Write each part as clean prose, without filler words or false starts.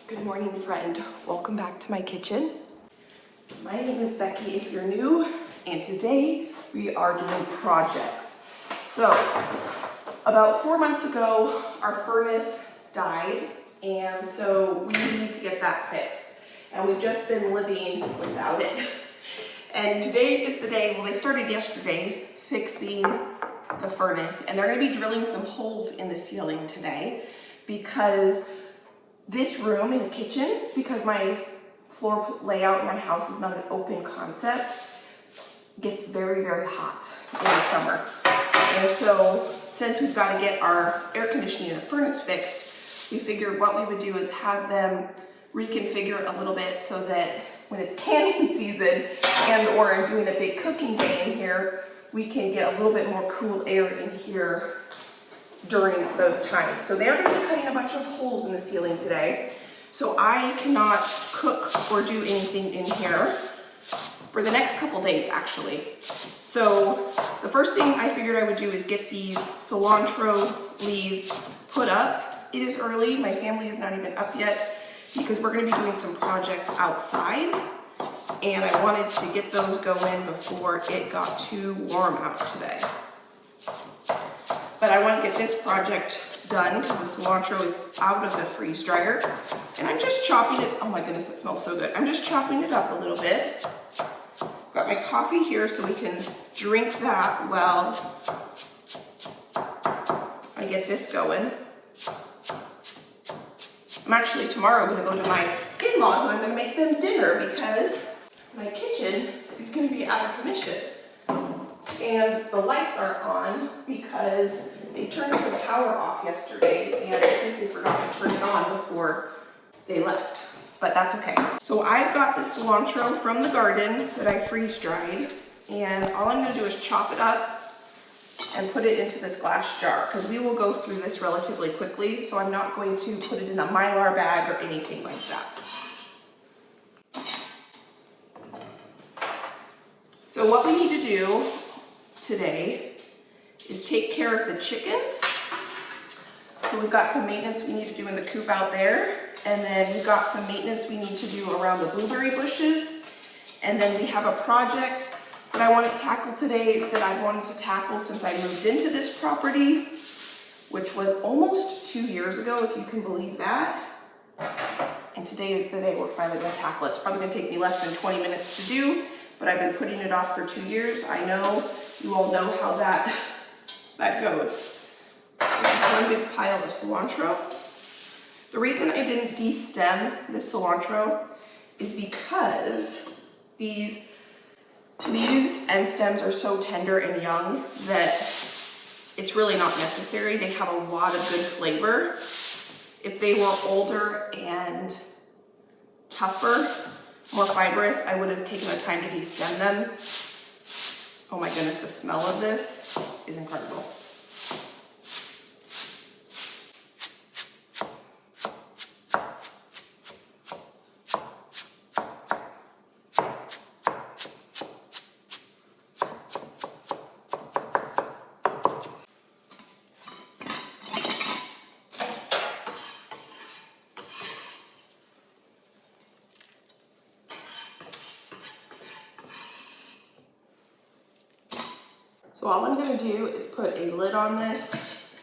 Good morning, friend. Welcome back to my kitchen. My name is Becky if you're new, and today we are doing projects. So, about 4 months ago, our furnace died, and so we need to get that fixed. And we've just been living without it. And today is the day, well, they started yesterday fixing the furnace, and they're gonna be drilling some holes in the ceiling today because this room in the kitchen, because my floor layout in my house is not an open concept, gets very, very hot in the summer. And so since we've got to get our air conditioning and the furnace fixed, we figured what we would do is have them reconfigure it a little bit so that when it's canning season and or I'm doing a big cooking day in here, we can get a little bit more cool air in here during those times. So they're going to be cutting a bunch of holes in the ceiling today. So I cannot cook or do anything in here for the next couple days, actually. So the first thing I figured I would do is get these cilantro leaves put up. It is early, my family is not even up yet because we're going to be doing some projects outside, and I wanted to get those going before it got too warm out today. But I want to get this project done because the cilantro is out of the freeze dryer. And I'm just chopping it, oh my goodness, it smells so good. I'm just chopping it up a little bit. Got my coffee here so we can drink that while I get this going. I'm actually tomorrow going to go to my in-laws and I'm going to make them dinner because my kitchen is going to be out of commission. And the lights aren't on because they turned some power off yesterday and I think they forgot to turn it on before they left, but that's okay. So I've got the cilantro from the garden that I freeze dried, and all I'm gonna do is chop it up and put it into this glass jar because we will go through this relatively quickly, so I'm not going to put it in a Mylar bag or anything like that. So what we need to do today is take care of the chickens. So we've got some maintenance we need to do in the coop out there, and then we've got some maintenance we need to do around the blueberry bushes, and then we have a project that I want to tackle today that I've wanted to tackle since I moved into this property, which was almost 2 years ago, if you can believe that. And today is the day we're finally going to tackle it. It's probably going to take me less than 20 minutes to do, but I've been putting it off for 2 years. I know you all know how that goes. There's one big pile of cilantro. The reason I didn't de-stem the cilantro is because these leaves and stems are so tender and young that it's really not necessary. They have a lot of good flavor. If they were older and tougher, more fibrous, I would have taken the time to de-stem them. Oh my goodness, the smell of this is incredible. So all I'm gonna do is put a lid on this,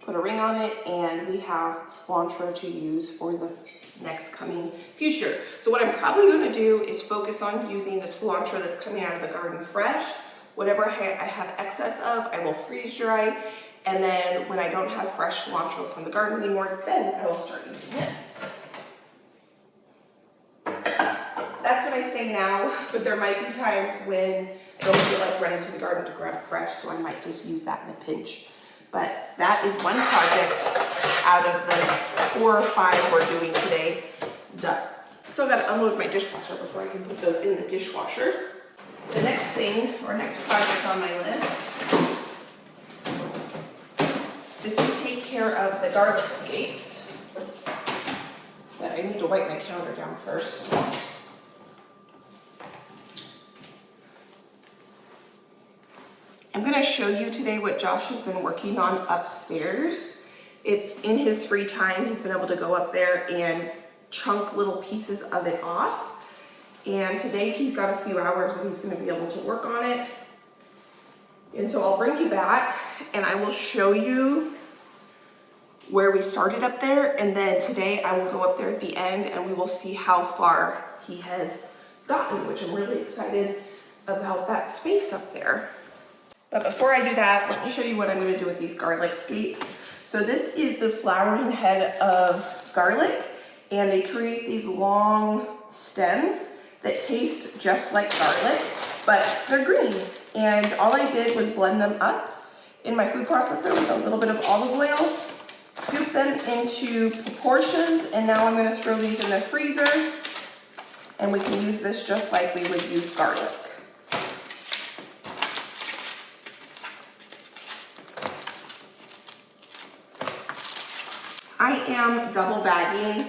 put a ring on it, and we have cilantro to use for the next coming future. So what I'm probably gonna do is focus on using the cilantro that's coming out of the garden fresh. Whatever I have excess of, I will freeze dry. And then when I don't have fresh cilantro from the garden anymore, then I will start using this. That's what I say now, but there might be times when I don't feel like running to the garden to grab fresh, so I might just use that in a pinch. But that is one project out of the 4 or 5 we're doing today done. Still got to unload my dishwasher before I can put those in the dishwasher. The next thing, or next project on my list, is to take care of the garlic scapes. But I need to wipe my counter down first. I'm going to show you today what Josh has been working on upstairs. It's in his free time. He's been able to go up there and chunk little pieces of it off. And today he's got a few hours that he's gonna be able to work on it. And so I'll bring you back and I will show you where we started up there. And then today I will go up there at the end and we will see how far he has gotten, which I'm really excited about that space up there. But before I do that, let me show you what I'm gonna do with these garlic scapes. So this is the flowering head of garlic, and they create these long stems that taste just like garlic, but they're green. And all I did was blend them up in my food processor with a little bit of olive oil, scoop them into proportions, and now I'm gonna throw these in the freezer, and we can use this just like we would use garlic. I am double bagging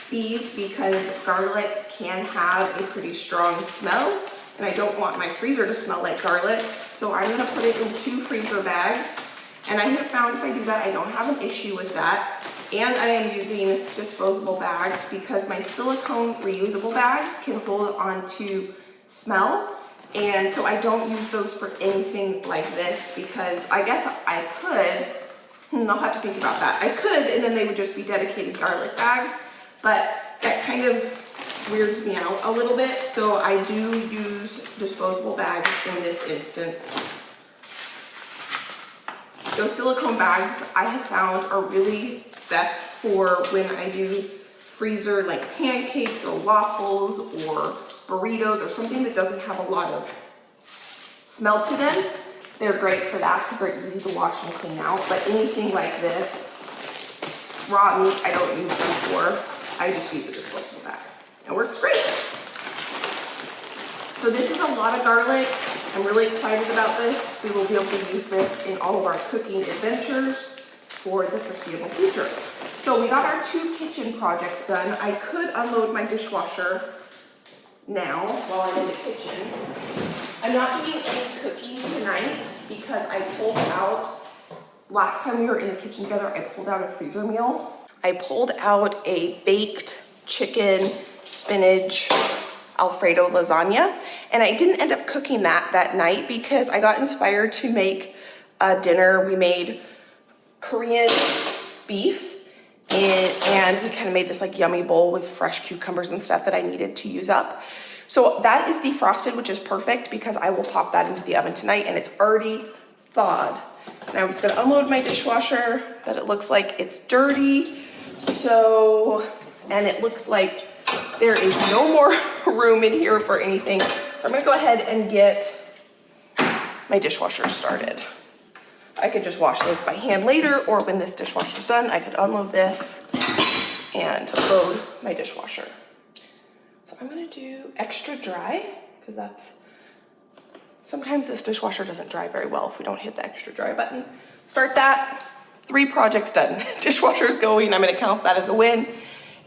these because garlic can have a pretty strong smell, and I don't want my freezer to smell like garlic. So I'm gonna put it in 2 freezer bags. And I have found if I do that, I don't have an issue with that. And I am using disposable bags because my silicone reusable bags can hold on to smell. And so I don't use those for anything like this because I guess I could, I'll have to think about that. I could, and then they would just be dedicated garlic bags, but that kind of weirds me out a little bit. So I do use disposable bags in this instance. Those silicone bags I have found are really best for when I do freezer like pancakes or waffles or burritos or something that doesn't have a lot of smell to them. They're great for that because they're easy to wash and clean out. But anything like this, raw meat, I don't use them for. I just use a disposable bag. It works great. So this is a lot of garlic. I'm really excited about this. We will be able to use this in all of our cooking adventures for the foreseeable future. So we got our 2 kitchen projects done. I could unload my dishwasher now while I'm in the kitchen. I'm not doing any cooking tonight because I pulled out, last time we were in the kitchen together, I pulled out a freezer meal. I pulled out a baked chicken, spinach, Alfredo lasagna, and I didn't end up cooking that night because I got inspired to make a dinner. We made Korean beef and we kind of made this like yummy bowl with fresh cucumbers and stuff that I needed to use up. So that is defrosted, which is perfect because I will pop that into the oven tonight and it's already thawed. Now I'm just gonna unload my dishwasher, but it looks like it's dirty. So, and it looks like there is no more room in here for anything. So I'm gonna go ahead and get my dishwasher started. I could just wash those by hand later, or when this dishwasher's done, I could unload this and load my dishwasher. So I'm gonna do extra dry, because sometimes this dishwasher doesn't dry very well if we don't hit the extra dry button. Start that, 3 projects done. Dishwasher's going, I'm gonna count that as a win.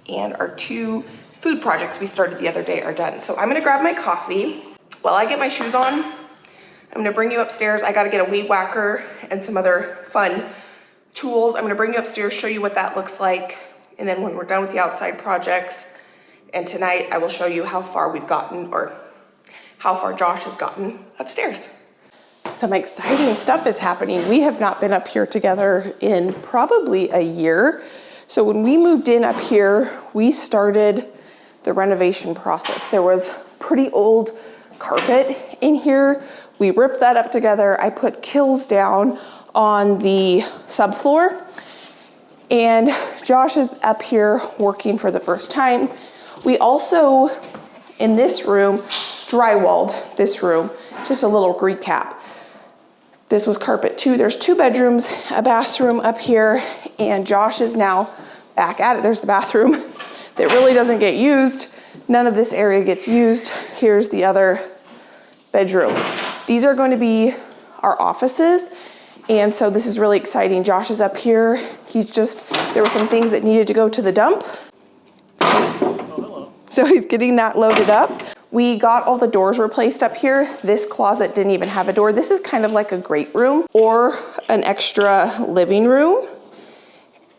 And our 2 food projects we started the other day are done. So I'm gonna grab my coffee. While I get my shoes on, I'm gonna bring you upstairs. I gotta get a weed whacker and some other fun tools. I'm gonna bring you upstairs, show you what that looks like. And then when we're done with the outside projects, and tonight I will show you how far we've gotten, or how far Josh has gotten upstairs. Some exciting stuff is happening. We have not been up here together in probably a year. So when we moved in up here, we started the renovation process. There was pretty old carpet in here. We ripped that up together. I put kills down on the subfloor, and Josh is up here working for the first time. We also, in this room, drywalled this room. Just a little recap. This was carpet too. There's 2 bedrooms, a bathroom up here, and Josh is now back at it. There's the bathroom that really doesn't get used. None of this area gets used. Here's the other bedroom. These are going to be our offices, and so this is really exciting. Josh is up here. There were some things that needed to go to the dump. So he's getting that loaded up. We got all the doors replaced up here. This closet didn't even have a door. This is kind of like a great room or an extra living room.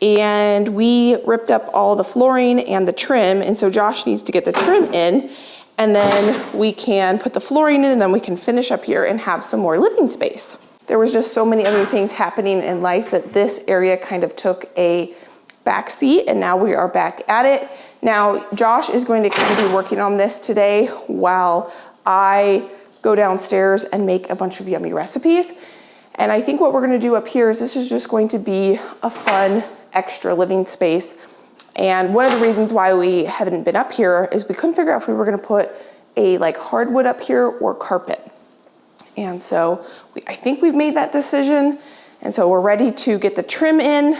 and we ripped up all the flooring and the trim, and so Josh needs to get the trim in, and then we can put the flooring in, and then we can finish up here and have some more living space. There was just so many other things happening in life that this area kind of took a back seat, and now we are back at it. Now, Josh is going to kind of be working on this today while I go downstairs and make a bunch of yummy recipes. And I think what we're gonna do up here is this is just going to be a fun extra living space. And one of the reasons why we haven't been up here is we couldn't figure out if we were gonna put a like hardwood up here or carpet. And so I think we've made that decision. And so we're ready to get the trim in,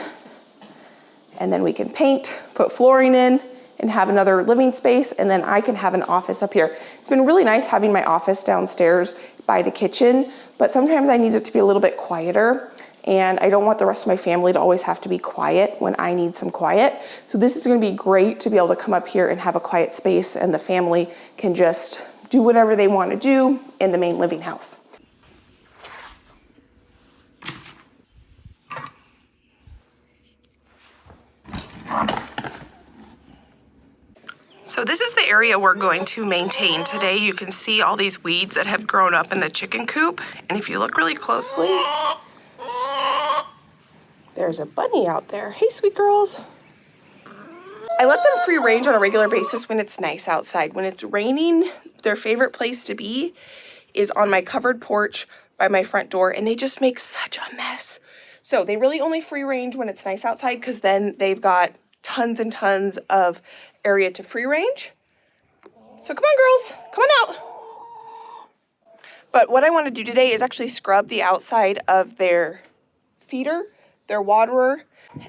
and then we can paint, put flooring in, and have another living space, and then I can have an office up here. It's been really nice having my office downstairs by the kitchen, but sometimes I need it to be a little bit quieter, and I don't want the rest of my family to always have to be quiet when I need some quiet. So this is gonna be great to be able to come up here and have a quiet space, and the family can just do whatever they wanna do in the main living house. So this is the area we're going to maintain today. You can see all these weeds that have grown up in the chicken coop. And if you look really closely, there's a bunny out there. Hey, sweet girls. I let them free range on a regular basis when it's nice outside. When it's raining, their favorite place to be is on my covered porch by my front door, and they just make such a mess. So they really only free range when it's nice outside, because then they've got tons and tons of area to free range. So come on, girls, come on out. But what I want to do today is actually scrub the outside of their feeder, their waterer,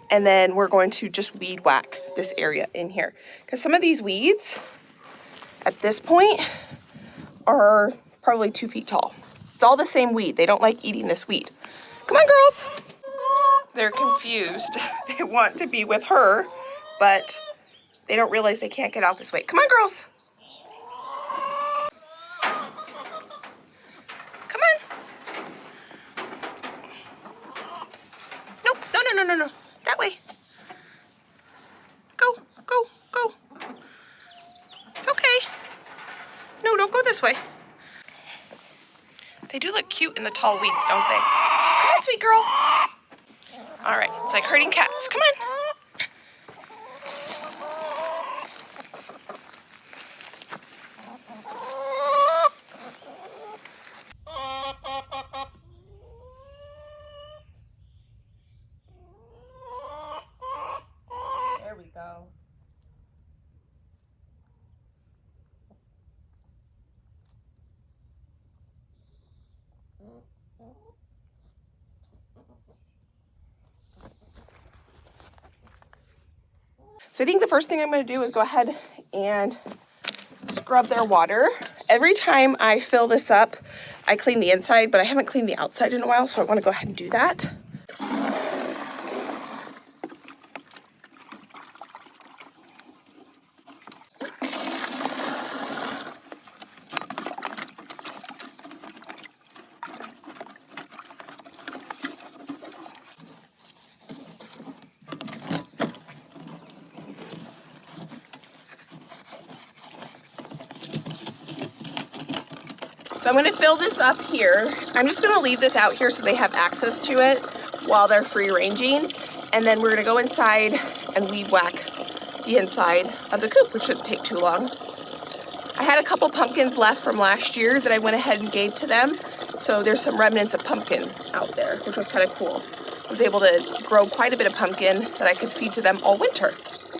and then we're going to just weed whack this area in here. Because some of these weeds at this point are probably 2 feet tall. It's all the same weed. They don't like eating this weed. Come on, girls. They're confused. They want to be with her, but they don't realize they can't get out this way. Come on, girls. Come on. Nope. No. That way. Go. It's okay. No, don't go this way. They do look cute in the tall weeds, don't they? Come on, sweet girl. All right, it's like herding cats. Come on. There we go. So I think the first thing I'm going to do is go ahead and scrub their water. Every time I fill this up, I clean the inside, but I haven't cleaned the outside in a while, so I want to go ahead and do that. So I'm going to fill this up here. I'm just going to leave this out here so they have access to it while they're free ranging. And then we're going to go inside and weed whack the inside of the coop, which shouldn't take too long. I had a couple pumpkins left from last year that I went ahead and gave to them. So there's some remnants of pumpkin out there, which was kind of cool. I was able to grow quite a bit of pumpkin that I could feed to them all winter.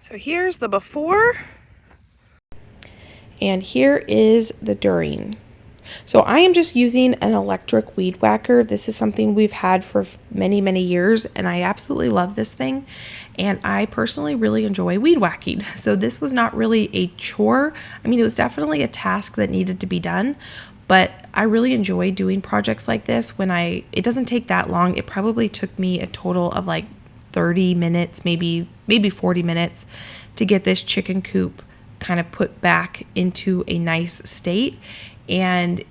So here's the before. And here is the during. So I am just using an electric weed whacker. This is something we've had for many, many years, and I absolutely love this thing. And I personally really enjoy weed whacking. So this was not really a chore. I mean, it was definitely a task that needed to be done, but I really enjoy doing projects like this it doesn't take that long. It probably took me a total of like 30 minutes, maybe 40 minutes to get this chicken coop kind of put back into a nice state. And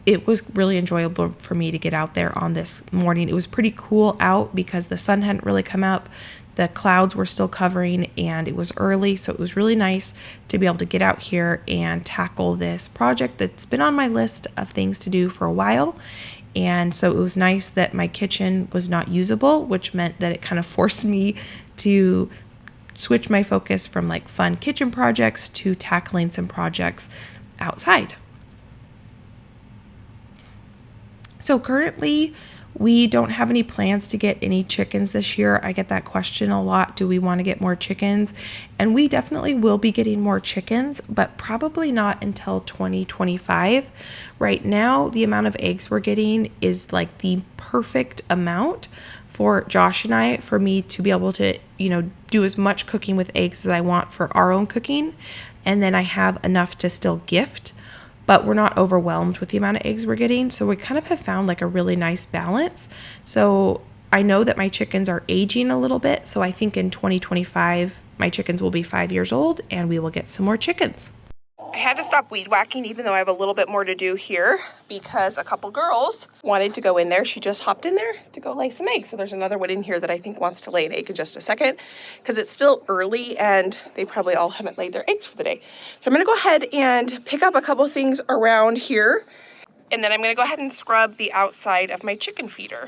it was really enjoyable for me to get out there on this morning. It was pretty cool out because the sun hadn't really come up. The clouds were still covering and it was early, so it was really nice to be able to get out here and tackle this project that's been on my list of things to do for a while. And so it was nice that my kitchen was not usable, which meant that it kind of forced me to switch my focus from like fun kitchen projects to tackling some projects outside. So currently, we don't have any plans to get any chickens this year. I get that question a lot. Do we want to get more chickens? And we definitely will be getting more chickens, but probably not until 2025. Right now, the amount of eggs we're getting is like the perfect amount for Josh and I, for me to be able to, do as much cooking with eggs as I want for our own cooking. And then I have enough to still gift, but we're not overwhelmed with the amount of eggs we're getting. So we kind of have found like a really nice balance. So I know that my chickens are aging a little bit. So I think in 2025, my chickens will be 5 years old and we will get some more chickens. I had to stop weed whacking, even though I have a little bit more to do here, because a couple girls wanted to go in there. She just hopped in there to go lay some eggs. So there's another one in here that I think wants to lay an egg in just a second, because it's still early and they probably all haven't laid their eggs for the day. So I'm gonna go ahead and pick up a couple things around here, and then I'm gonna go ahead and scrub the outside of my chicken feeder.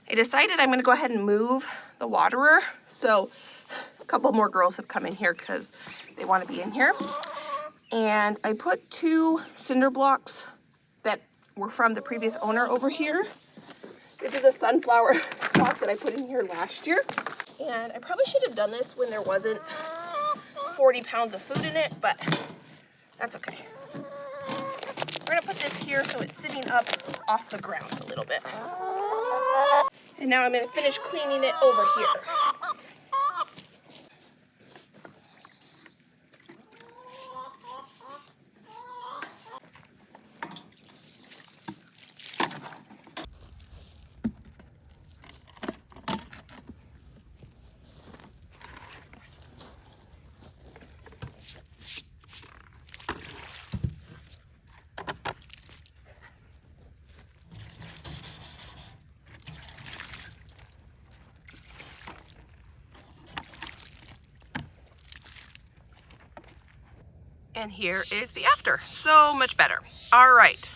I decided I'm going to go ahead and move the waterer. So a couple more girls have come in here because they want to be in here. And I put 2 cinder blocks that were from the previous owner over here. This is a sunflower stock that I put in here last year. And I probably should have done this when there wasn't 40 pounds of food in it, but that's okay. We're going to put this here so it's sitting up off the ground a little bit. And now I'm going to finish cleaning it over here. And here is the after. So much better. All right.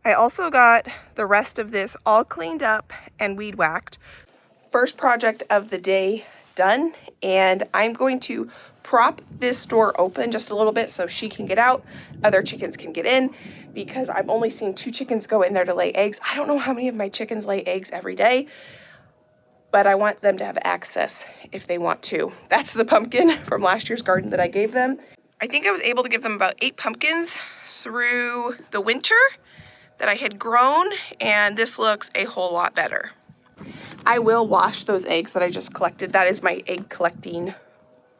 I also got the rest of this all cleaned up and weed whacked. First project of the day done, and I'm going to prop this door open just a little bit so she can get out, other chickens can get in, because I've only seen 2 chickens go in there to lay eggs. I don't know how many of my chickens lay eggs every day, but I want them to have access if they want to. That's the pumpkin from last year's garden that I gave them. I think I was able to give them about 8 pumpkins through the winter that I had grown, and this looks a whole lot better. I will wash those eggs that I just collected. That is my egg collecting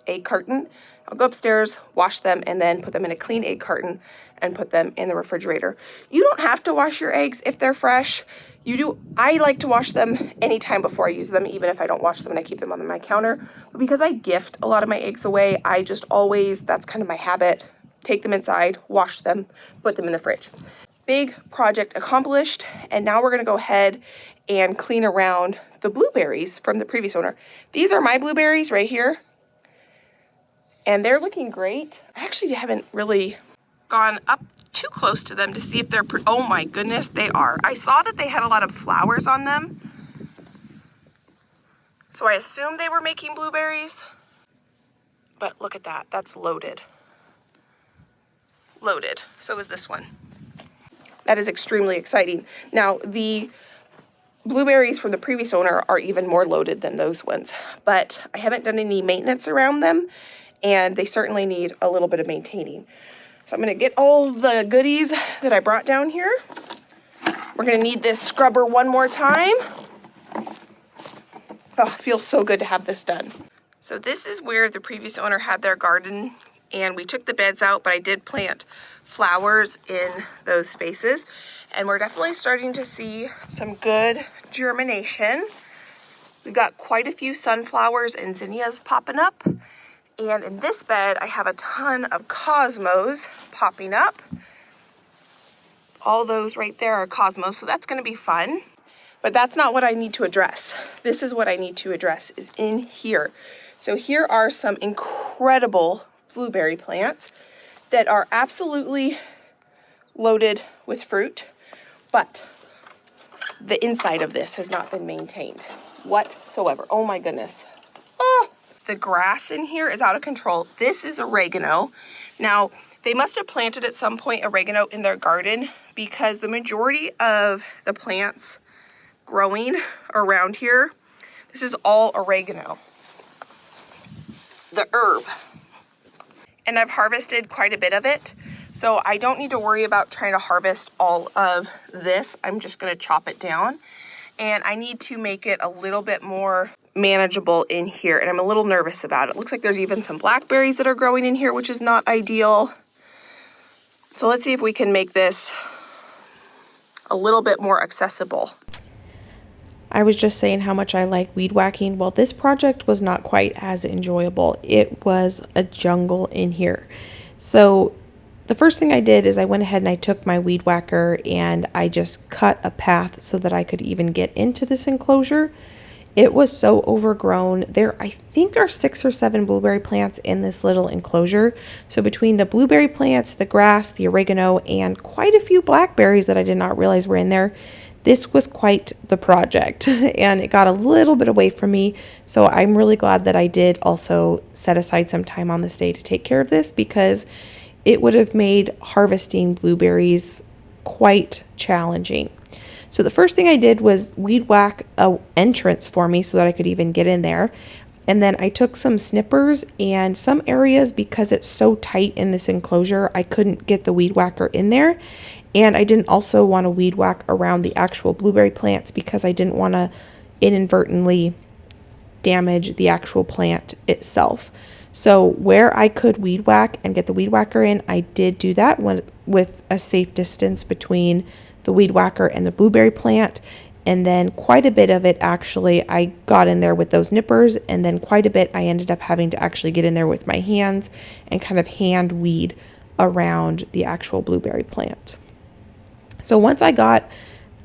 egg carton. I'll go upstairs, wash them, and then put them in a clean egg carton and put them in the refrigerator. You don't have to wash your eggs if they're fresh. You do. I like to wash them anytime before I use them, even if I don't wash them and I keep them on my counter. But because I gift a lot of my eggs away, I just always, that's kind of my habit, take them inside, wash them, put them in the fridge. Big project accomplished, and now we're gonna go ahead and clean around the blueberries from the previous owner. These are my blueberries right here, and they're looking great. I actually haven't really gone up too close to them to see if they're, oh my goodness, they are. I saw that they had a lot of flowers on them, so I assumed they were making blueberries, but look at that, that's loaded. Loaded, so is this one. That is extremely exciting. Now, the blueberries from the previous owner are even more loaded than those ones, but I haven't done any maintenance around them, and they certainly need a little bit of maintaining. So I'm gonna get all the goodies that I brought down here. We're gonna need this scrubber one more time. Oh, feels so good to have this done. So this is where the previous owner had their garden, and we took the beds out, but I did plant flowers in those spaces. And we're definitely starting to see some good germination. We've got quite a few sunflowers and zinnias popping up. And in this bed, I have a ton of cosmos popping up. All those right there are cosmos, so that's gonna be fun. But that's not what I need to address. This is what I need to address, is in here. So here are some incredible blueberry plants that are absolutely loaded with fruit, but the inside of this has not been maintained whatsoever. Oh my goodness. Oh, the grass in here is out of control. This is oregano. Now, they must have planted at some point oregano in their garden, because the majority of the plants growing around here, this is all oregano, the herb. And I've harvested quite a bit of it, so I don't need to worry about trying to harvest all of this. I'm just gonna chop it down, and I need to make it a little bit more manageable in here, and I'm a little nervous about it. Looks like there's even some blackberries that are growing in here, which is not ideal. So let's see if we can make this a little bit more accessible. I was just saying how much I like weed whacking. Well, this project was not quite as enjoyable. It was a jungle in here. So the first thing I did is I went ahead and I took my weed whacker and I just cut a path so that I could even get into this enclosure. It was so overgrown. There, I think, are 6 or 7 blueberry plants in this little enclosure. So between the blueberry plants, the grass, the oregano, and quite a few blackberries that I did not realize were in there, this was quite the project. And it got a little bit away from me. So I'm really glad that I did also set aside some time on this day to take care of this, because it would have made harvesting blueberries quite challenging. So the first thing I did was weed whack an entrance for me so that I could even get in there. And then I took some snippers, and some areas, because it's so tight in this enclosure, I couldn't get the weed whacker in there. And I didn't also want to weed whack around the actual blueberry plants, because I didn't want to inadvertently damage the actual plant itself. So where I could weed whack and get the weed whacker in, I did do that with a safe distance between the weed whacker and the blueberry plant. And then quite a bit of it, actually, I got in there with those nippers, and then quite a bit I ended up having to actually get in there with my hands and kind of hand weed around the actual blueberry plant. So once I got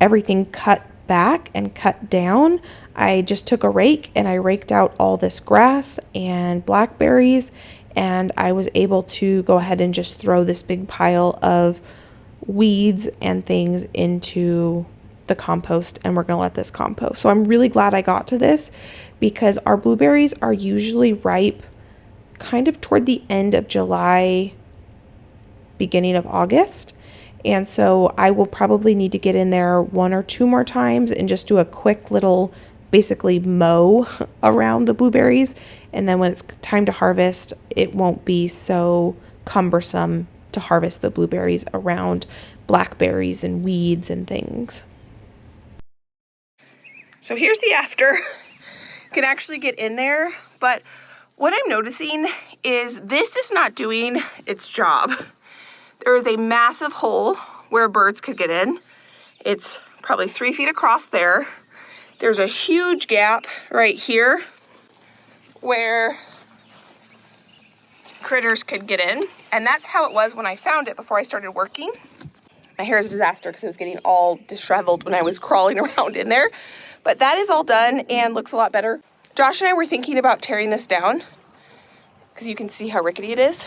everything cut back and cut down, I just took a rake and I raked out all this grass and blackberries, and I was able to go ahead and just throw this big pile of weeds and things into the compost, and we're gonna let this compost. So I'm really glad I got to this, because our blueberries are usually ripe kind of toward the end of July, beginning of August. And so I will probably need to get in there 1 or 2 more times and just do a quick little, basically mow around the blueberries. And then when it's time to harvest, it won't be so cumbersome to harvest the blueberries around blackberries and weeds and things. So here's the after. You can actually get in there, but what I'm noticing is this is not doing its job. There is a massive hole where birds could get in. It's probably 3 feet across there. There's a huge gap right here where critters could get in. And that's how it was when I found it before I started working. My hair is a disaster because it was getting all disheveled when I was crawling around in there. But that is all done and looks a lot better. Josh and I were thinking about tearing this down because you can see how rickety it is.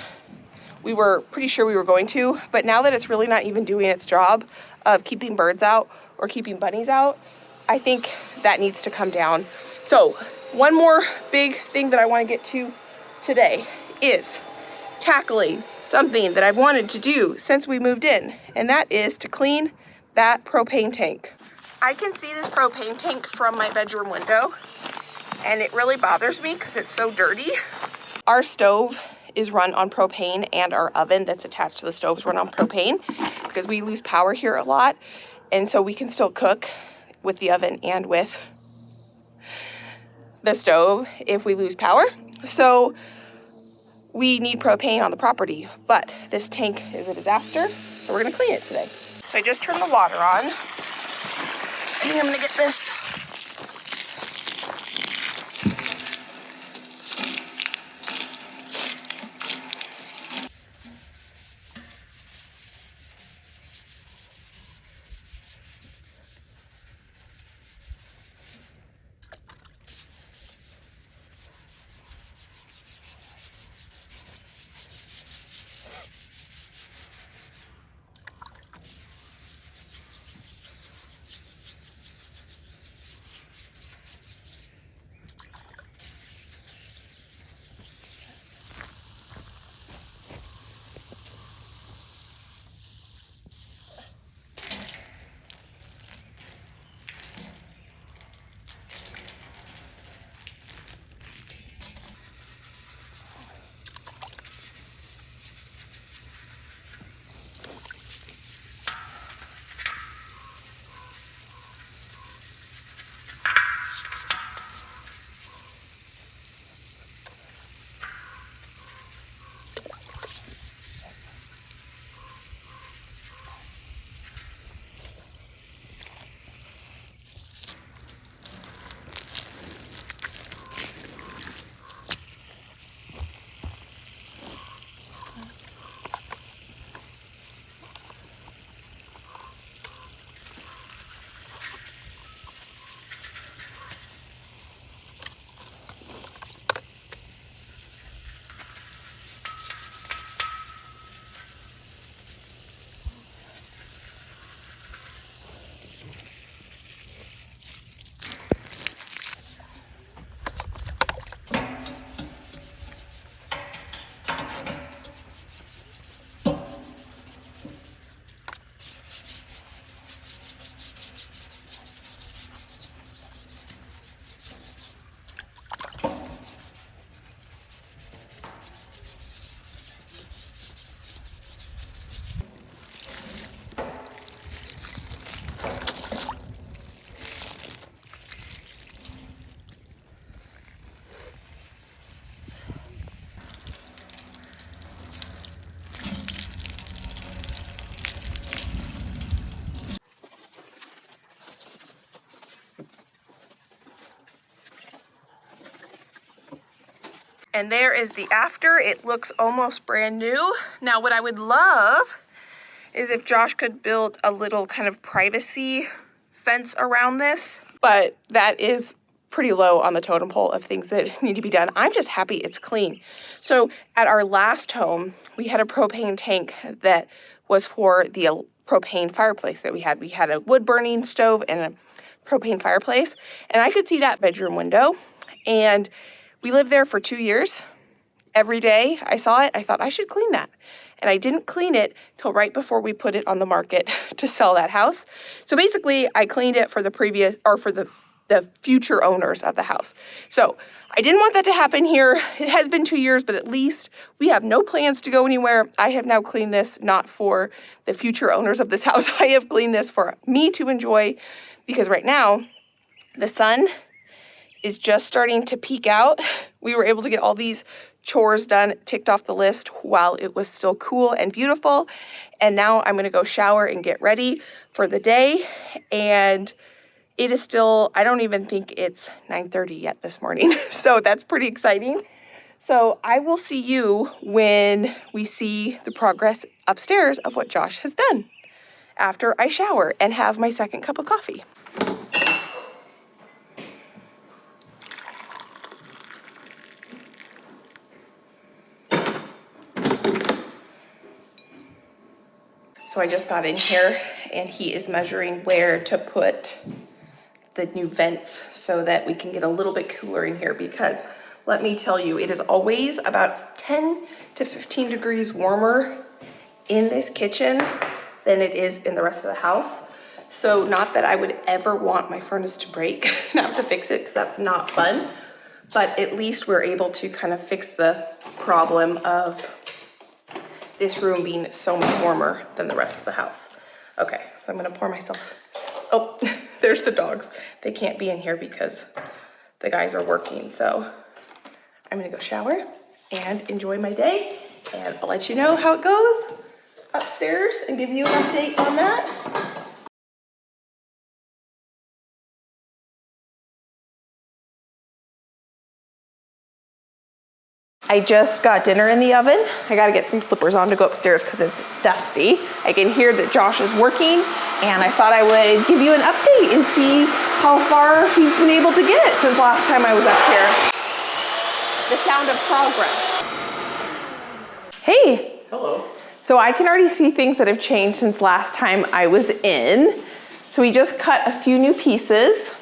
We were pretty sure we were going to, but now that it's really not even doing its job of keeping birds out or keeping bunnies out, I think that needs to come down. So one more big thing that I want to get to today is tackling something that I've wanted to do since we moved in, and that is to clean that propane tank. I can see this propane tank from my bedroom window, and it really bothers me because it's so dirty. Our stove is run on propane, and our oven that's attached to the stove is run on propane because we lose power here a lot. And so we can still cook with the oven and with the stove if we lose power. So we need propane on the property, but this tank is a disaster, so we're gonna clean it today. So I just turned the water on. I think I'm gonna get this. And there is the after. It looks almost brand new. Now, what I would love is if Josh could build a little kind of privacy fence around this, but that is pretty low on the totem pole of things that need to be done. I'm just happy it's clean. So at our last home, we had a propane tank that was for the propane fireplace that we had. We had a wood burning stove and a propane fireplace, and I could see that bedroom window. And we lived there for 2 years. Every day I saw it, I thought I should clean that. And I didn't clean it till right before we put it on the market to sell that house. So basically I cleaned it for the future owners of the house. So I didn't want that to happen here. It has been 2 years, but at least we have no plans to go anywhere. I have now cleaned this not for the future owners of this house. I have cleaned this for me to enjoy, because right now the sun is just starting to peek out. We were able to get all these chores done, ticked off the list while it was still cool and beautiful. And now I'm gonna go shower and get ready for the day. And it is still, I don't even think it's 9:30 yet this morning. So that's pretty exciting. So I will see you when we see the progress upstairs of what Josh has done after I shower and have my second cup of coffee. So I just got in here and he is measuring where to put the new vents so that we can get a little bit cooler in here, because let me tell you, it is always about 10 to 15 degrees warmer in this kitchen than it is in the rest of the house. So not that I would ever want my furnace to break and have to fix it, because that's not fun, but at least we're able to kind of fix the problem of this room being so much warmer than the rest of the house. Okay, so I'm gonna pour myself, oh, there's the dogs. They can't be in here because the guys are working, so I'm gonna go shower and enjoy my day, and I'll let you know how it goes upstairs and give you an update on that. I just got dinner in the oven. I gotta get some slippers on to go upstairs because it's dusty. I can hear that Josh is working, and I thought I would give you an update and see how far he's been able to get since last time I was up here. The sound of progress. Hey. Hello. So I can already see things that have changed since last time I was in. So we just cut a few new pieces.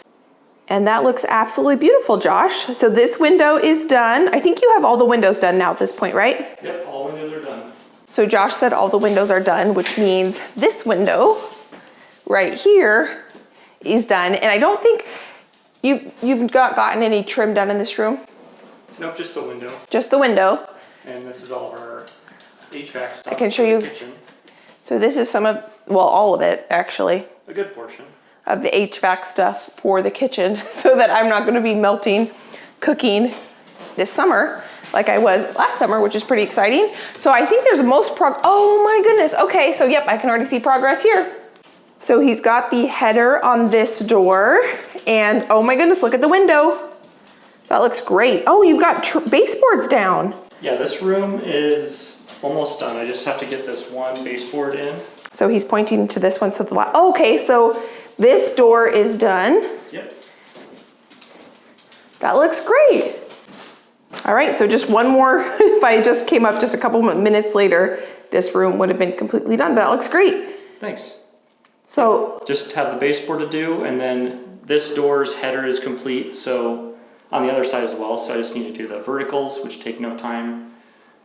And that looks absolutely beautiful, Josh. So this window is done. I think you have all the windows done now at this point, right? Yep, all windows are done. So Josh said all the windows are done, which means this window right here is done. And I don't think you've gotten any trim done in this room? Nope, just the window. Just the window. And this is all of our HVAC stuff. I can show for the you. kitchen. So this is some of, well, all of it actually, A good portion. of the HVAC stuff for the kitchen so that I'm not gonna be melting, cooking this summer like I was last summer, which is pretty exciting. So I think there's oh my goodness. Okay, so yep, I can already see progress here. So he's got the header on this door, and oh my goodness, look at the window. That looks great. Oh, you've got baseboards down. Yeah, this room is almost done. I just have to get this one baseboard in. So he's pointing to this one. So okay, so this door is done. Yep. That looks great. All right, so just one more. If I just came up just a couple minutes later, this room would have been completely done, but that looks great. Thanks. So Just have the baseboard to do, and then this door's header is complete, so on the other side as well. So I just need to do the verticals, which take no time,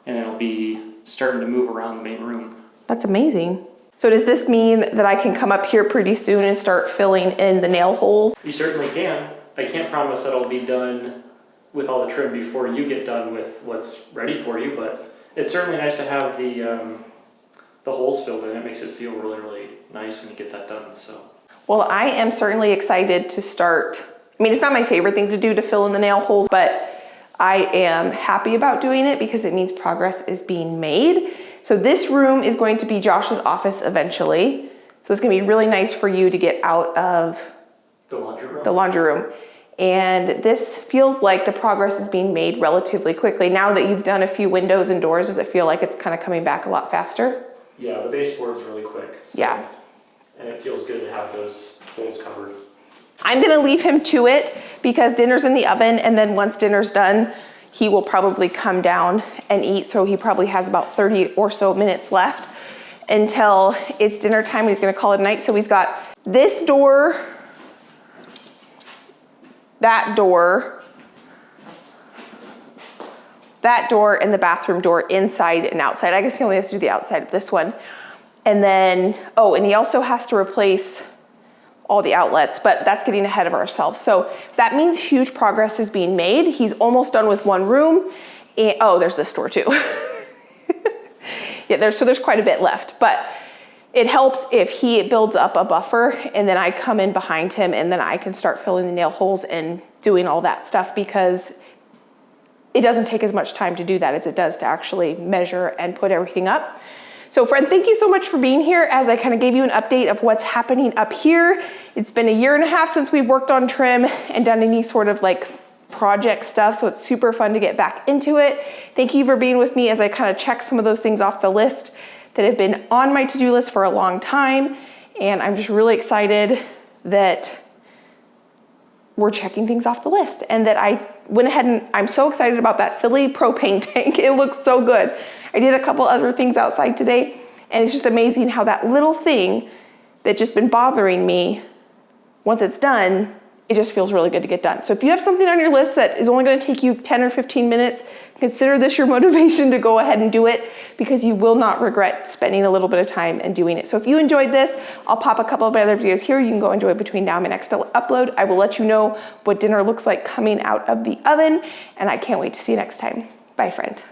and it'll be starting to move around the main room. that's amazing. So does this mean that I can come up here pretty soon and start filling in the nail holes? You certainly can. I can't promise that it'll be done with all the trim before you get done with what's ready for you, but it's certainly nice to have the holes filled in. It makes it feel really, really nice when you get that done. So. Well, I am certainly excited to start. I mean, it's not my favorite thing to do to fill in the nail holes, but I am happy about doing it because it means progress is being made. So this room is going to be Josh's office eventually. So it's gonna be really nice for you to get out of The laundry room? the laundry room. And this feels like the progress is being made relatively quickly. Now that you've done a few windows and doors, does it feel like it's kind of coming back a lot faster? Yeah, the baseboard's really quick. So, Yeah. And it feels good to have those holes covered. I'm gonna leave him to it because dinner's in the oven, and then once dinner's done, he will probably come down and eat. So he probably has about 30 or so minutes left until it's dinner time. He's gonna call it a night. So he's got this door, that door, and the bathroom door inside and outside. I guess he only has to do the outside of this one. And then, oh, and he also has to replace all the outlets, but that's getting ahead of ourselves. So that means huge progress is being made. He's almost done with one room. And, oh, there's this door too. Yeah, there's quite a bit left, but it helps if he builds up a buffer and then I come in behind him and then I can start filling the nail holes and doing all that stuff, because it doesn't take as much time to do that as it does to actually measure and put everything up. So friend, thank you so much for being here as I kind of gave you an update of what's happening up here. It's been 1.5 years since we've worked on trim and done any sort of like project stuff, so it's super fun to get back into it. Thank you for being with me as I kind of check some of those things off the list that have been on my to-do list for a long time. And I'm just really excited that we're checking things off the list and that I went ahead and I'm so excited about that silly propane tank. It looks so good. I did a couple other things outside today, and it's just amazing how that little thing that's just been bothering me, once it's done, it just feels really good to get done. So if you have something on your list that is only gonna take you 10 or 15 minutes, consider this your motivation to go ahead and do it, because you will not regret spending a little bit of time and doing it. So if you enjoyed this, I'll pop a couple of my other videos here. You can go enjoy between now and my next upload. I will let you know what dinner looks like coming out of the oven, and I can't wait to see you next time. Bye, friend.